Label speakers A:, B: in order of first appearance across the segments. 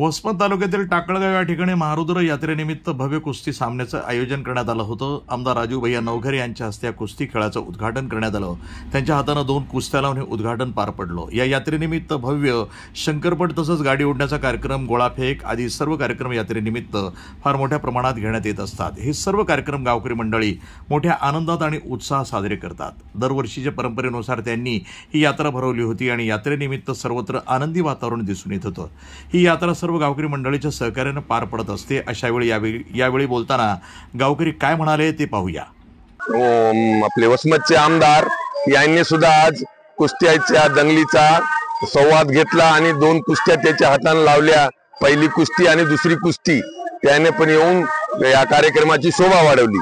A: वसमत तालुक्यातील टाकळगाव या ठिकाणी महारुद्र यात्रेनिमित्त भव्य कुस्ती सामन्याचं आयोजन करण्यात आलं होतं। आमदार राजू भैया नवघरे यांच्या हस्ते कुस्ती खेळाचं उद्घाटन करण्यात आलं। त्यांच्या हाताने 2 कुस्त्या लावून हे उद्घाटन पार पडलं। या यात्रेनिमित्त भव्य शंकरपट तसंच गाडी ओढण्याचा कार्यक्रम, गोळाफेक आदी सर्व कार्यक्रम यात्रेनिमित्त फार मोठ्या प्रमाणात घेण्यात येत असतात। हे सर्व कार्यक्रम गावकरी मंडळी मोठ्या आनंदात आणि उत्साहात साजरे करतात। दरवर्षीच्या परंपरेनुसार त्यांनी ही यात्रा भरवली होती आणि यात्रेनिमित्त सर्वत्र आनंदी वातावरण दिसून येत होतं। ही यात्रा सर्व गावकरी मंडळीच्या सहकार्याने पार पडत असते। अशा वेळी यावेळी बोलताना गावकरी काय म्हणाले ते पाहूया।
B: आपले वसमतचे आमदार यांनी सुद्धा आज कुस्त्याच्या दंगलीचा संवाद घेतला आणि 2 कुस्त्या त्याच्या हाताने लावल्या। पहिली कुस्ती आणि दुसरी कुस्ती त्याने पण येऊन या कार्यक्रमाची शोभा वाढवली।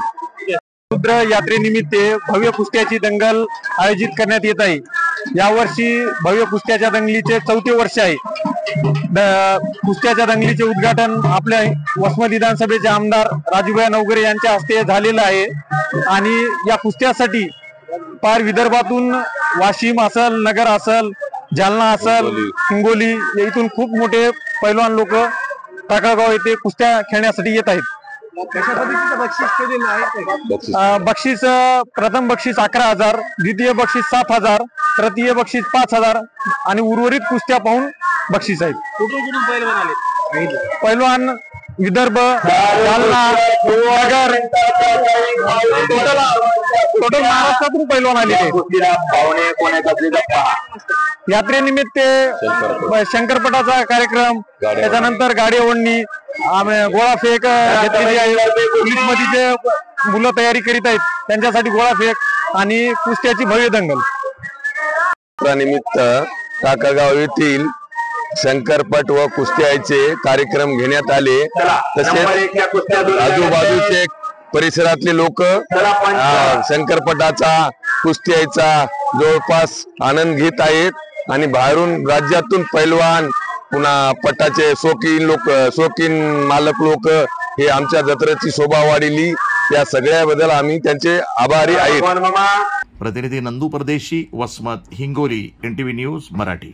C: रुद्र यात्रेनिमित्त भव्य कुस्त्याची दंगल आयोजित करण्यात येत आहे। यावर्षी भव्य कुस्त्याच्या दंगलीचे 4थे वर्ष आहे। कुस्त्याच्या दंगलीचे उद्घाटन आपल्या वसमत विधानसभेचे आमदार राजूभाई नवघरे यांच्या हस्ते झालेलं आहे आणि या कुस्त्यासाठी पार विदर्भातून वाशिम असेल, नगर असेल, जालना असेल, हिंगोली इथून खूप मोठे पैलवान लोक टाकळगाव येथे कुस्त्या खेळण्यासाठी येत आहेत। बक्षीस प्रथम बक्षीस 11,000, द्वितीय बक्षीस 7,000, तृतीय बक्षीस 5,000 आणि उर्वरित कुस्त्या पाहून बक्षीस आहेत। पैलवान विदर्भ, जालना, नगर, टोटल महाराष्ट्रातून पैलवान आले। यात्रेनिमित्त शंकरपटाचा कार्यक्रम, त्याच्यानंतर गाडी ओढणी, गोळाफेक घेतलेली आहे। पोलीसमध्ये जे मुलं तयारी करीत आहेत त्यांच्यासाठी गोळाफेक आणि कुस्त्याची भव्य दंगल।
B: निमित्त टाकळगाव येथील शंकरपट व कुस्त्याचे कार्यक्रम घेण्यात आले। तसेच आजूबाजूचे परिसरातले लोक शंकरपटाचा कुस्त्याचा जवळपास आनंद घेत आहेत आणि बाहेरून राज्यातून पैलवान, पुन्हा पटाचे शौकीन मालक लोक हे आमच्या जत्रेची शोभा वाढली। या सगळ्याबद्दल आम्ही त्यांचे आभारी आहेत।
A: प्रतिनिधी नंदू परदेशी, वसमत, हिंगोली, NTV न्यूज मराठी।